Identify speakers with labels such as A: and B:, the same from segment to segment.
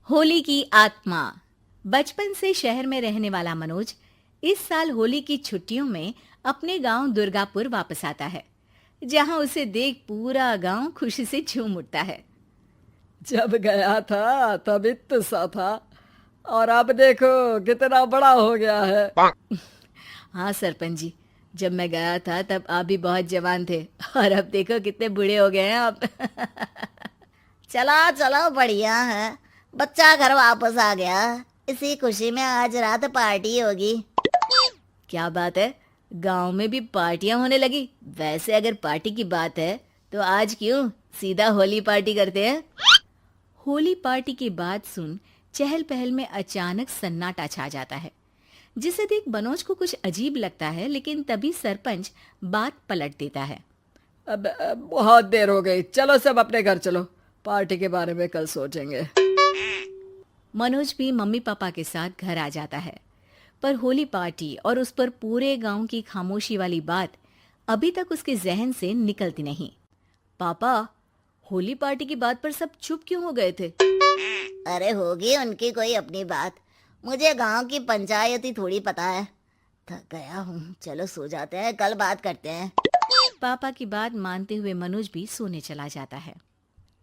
A: होली की आत्मा। बचपन से शहर में रहने वाला मनोज इस साल होली की छुट्टियों में अपने गांव दुर्गापुर वापस आता है, जहां उसे देख पूरा गांव खुशी से झूम उठता है।
B: जब गया था तब इतना सा था और अब देखो कितना बड़ा हो गया है।
A: हाँ सरपंच जी, जब मैं गया था तब आप भी बहुत जवान थे और अब देखो कितने बूढ़े हो गए हैं आप।
C: चलो चलो, बढ़िया है। बच्चा घर वापस आ गया। इसी खुशी में आज रात पार्टी होगी।
A: क्या बात है, गांव में भी पार्टियां होने लगी। वैसे अगर पार्टी की बात है तो आज क्यों सीधा होली पार्टी करते हैं। होली पार्टी की बात सुन चहल पहल में अचानक सन्नाटा छा जाता है, जिसे देख मनोज को कुछ अजीब लगता है, लेकिन तभी सरपंच बात पलट देता है।
B: अब बहुत देर हो गई, चलो सब अपने घर चलो, पार्टी के बारे में कल सोचेंगे।
A: मनोज भी मम्मी पापा के साथ घर आ जाता है, पर होली पार्टी और उस पर पूरे गांव की खामोशी वाली बात अभी तक उसके जहन से निकलती नहीं। पापा, होली पार्टी की बात पर सब चुप क्यों हो गए थे?
C: अरे होगी उनकी कोई अपनी बात। मुझे गांव की पंचायत ही थोड़ी पता है। थक गया हूँ, चलो सो जाते हैं, कल बात करते हैं।
A: पापा की बात मानते हुए मनोज भी सोने चला जाता है।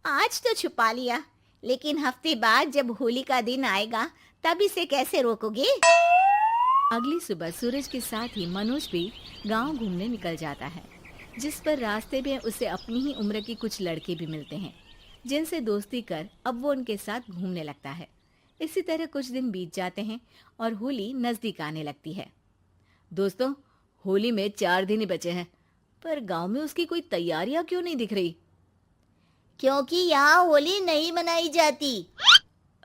C: आज तो छुपा लिया, लेकिन हफ्ते बाद जब होली का दिन आएगा तब इसे कैसे रोकोगे?
A: अगली सुबह सूरज के साथ ही मनोज भी गांव घूमने निकल जाता है, जिस पर रास्ते में उसे अपनी ही उम्र के कुछ लड़के भी मिलते हैं, जिनसे दोस्ती कर अब वो उनके साथ घूमने लगता है। इसी तरह कुछ दिन बीत जाते हैं और होली नजदीक आने लगती है। दोस्तों, होली में 4 दिन ही बचे हैं, पर गांव में उसकी कोई तैयारियां क्यों नहीं दिख रही?
C: क्योंकि यहाँ होली नहीं मनाई जाती।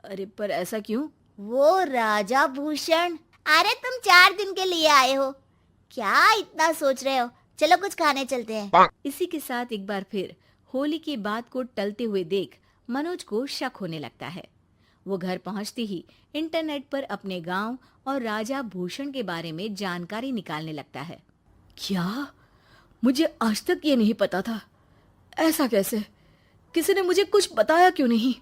A: अरे पर ऐसा क्यों?
C: वो राजा भूषण। अरे तुम 4 दिन के लिए आए हो, क्या इतना सोच रहे हो? चलो कुछ खाने चलते हैं।
A: इसी के साथ एक बार फिर होली की बात को टलते हुए देख मनोज को शक होने लगता है। वो घर पहुंचते ही इंटरनेट पर अपने गांव और राजा भूषण के बारे में जानकारी निकालने लगता है।
B: क्या? मुझे आज तक ये नहीं पता था। ऐसा कैसे? किसी ने मुझे कुछ बताया क्यों नहीं?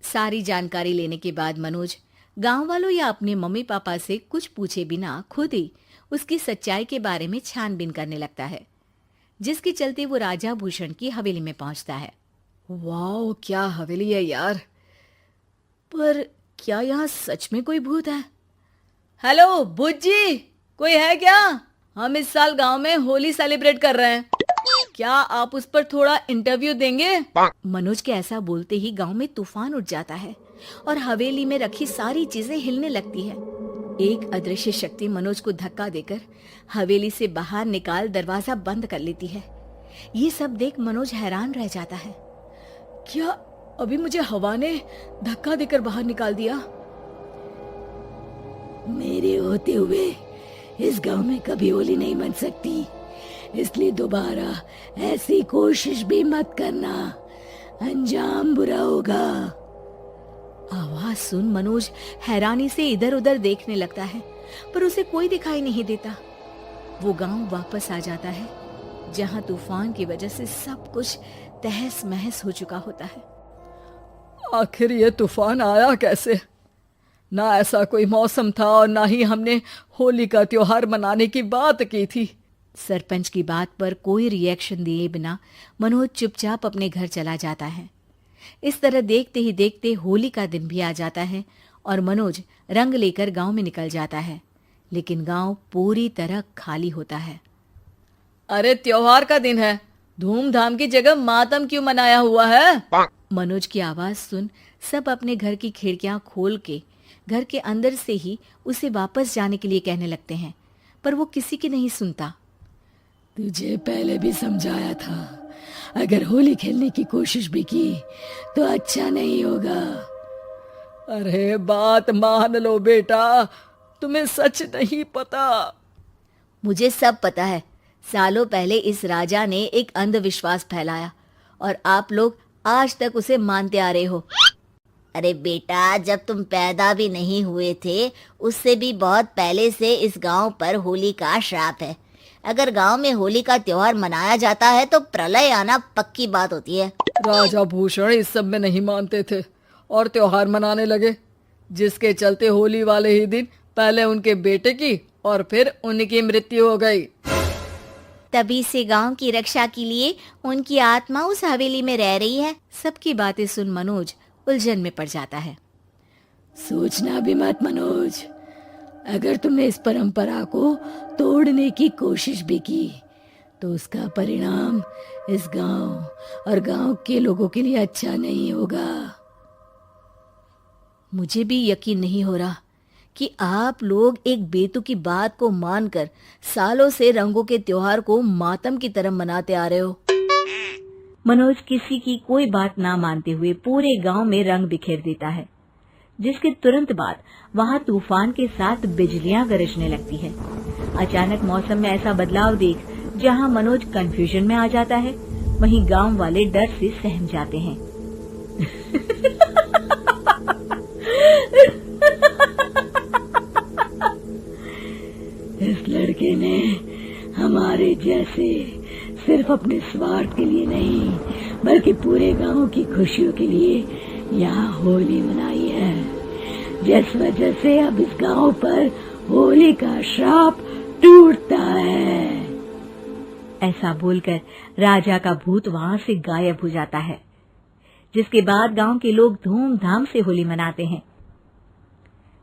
A: सारी जानकारी लेने के बाद मनोज गांव वालों या अपने मम्मी पापा से कुछ पूछे बिना खुद ही उसकी सच्चाई के बारे में छानबीन करने लगता है, जिसके चलते वो राजा भूषण की हवेली में पहुंचता है।
B: वाह, क्या हवेली है यार। पर क्या यहाँ सच में कोई भूत है? हेलो भूत जी, कोई है क्या? हम इस साल गांव में होली सेलिब्रेट कर रहे हैं, क्या आप उस पर थोड़ा इंटरव्यू देंगे?
A: मनोज के ऐसा बोलते ही गांव में तूफान उठ जाता है और हवेली में रखी सारी चीजें हिलने लगती है। एक अदृश्य शक्ति मनोज को धक्का देकर हवेली से बाहर निकाल दरवाजा बंद कर लेती है। ये सब देख मनोज हैरान रह जाता है।
B: क्या अभी मुझे हवा ने धक्का देकर बाहर निकाल दिया?
D: मेरे होते हुए इस गांव में कभी होली नहीं बन सकती, इसलिए दोबारा ऐसी कोशिश भी मत करना, अंजाम बुरा होगा।
A: आवाज सुन मनोज हैरानी से इधर उधर देखने लगता है, पर उसे कोई दिखाई नहीं देता। वो गांव वापस आ जाता है, जहां तूफान की वजह से सब कुछ तहस महस हो चुका होता है।
B: आखिर ये तूफान आया कैसे? ना ऐसा कोई मौसम था और ना ही हमने होली का त्योहार मनाने की बात की थी।
A: सरपंच की बात पर कोई रिएक्शन दिए बिना मनोज चुपचाप अपने घर चला जाता है। इस तरह देखते ही देखते होली का दिन भी आ जाता है और मनोज रंग लेकर गांव में निकल जाता है, लेकिन गांव पूरी तरह खाली होता है।
B: अरे त्योहार का दिन है, धूमधाम की जगह मातम क्यों मनाया हुआ है?
A: मनोज की आवाज सुन सब अपने घर की खिड़कियां खोल के घर के अंदर से ही उसे वापस जाने के लिए कहने लगते हैं, पर वो किसी की नहीं सुनता।
D: तुझे पहले भी समझाया था, अगर होली खेलने की कोशिश भी की तो अच्छा नहीं होगा।
B: अरे बात मान लो बेटा, तुम्हें सच नहीं पता।
A: मुझे सब पता है। सालों पहले इस राजा ने एक अंधविश्वास फैलाया और आप लोग आज तक उसे मानते आ रहे हो।
C: अरे बेटा, जब तुम पैदा भी नहीं हुए थे उससे भी बहुत पहले से इस गांव पर होली का श्राप है। अगर गांव में होली का त्योहार मनाया जाता है तो प्रलय आना पक्की बात होती है।
B: राजा भूषण इस सब में नहीं मानते थे और त्योहार मनाने लगे, जिसके चलते होली वाले ही दिन पहले उनके बेटे की और फिर उनकी मृत्यु हो गई।
C: तभी से गांव की रक्षा के लिए उनकी आत्मा उस हवेली में रह रही है।
A: सबकी बातें सुन मनोज उलझन में पड़ जाता है।
D: सोचना भी मत मनोज, अगर तुमने इस परंपरा को तोड़ने की कोशिश भी की तो उसका परिणाम इस गांव और गांव के लोगों के लिए अच्छा नहीं होगा।
A: मुझे भी यकीन नहीं हो रहा कि आप लोग एक बेतुकी बात को मानकर सालों से रंगों के त्योहार को मातम की तरह मनाते आ रहे हो। मनोज किसी की कोई बात ना मानते हुए पूरे गांव में रंग बिखेर देता है, जिसके तुरंत बाद वहां तूफान के साथ बिजलियां गरजने लगती है। अचानक मौसम में ऐसा बदलाव देख जहां मनोज कंफ्यूजन में आ जाता है, वहीं गांव वाले डर से सहम जाते हैं।
D: इस लड़के ने हमारे जैसे सिर्फ अपने स्वार्थ के लिए नहीं बल्कि पूरे गांव की खुशियों के लिए यहाँ होली मनाई है, जिस वजह से अब इस गांव पर होली का श्राप टूटता है।
A: ऐसा बोलकर राजा का भूत वहां से गायब हो जाता है, जिसके बाद गांव के लोग धूमधाम से होली मनाते हैं।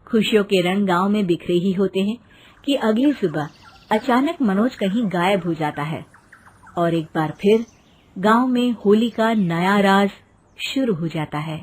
A: खुशियों के रंग गांव में बिखरे ही होते हैं कि अगली सुबह अचानक मनोज कहीं गायब हो जाता है और एक बार फिर गांव में होली का नया राज शुरू हो जाता है।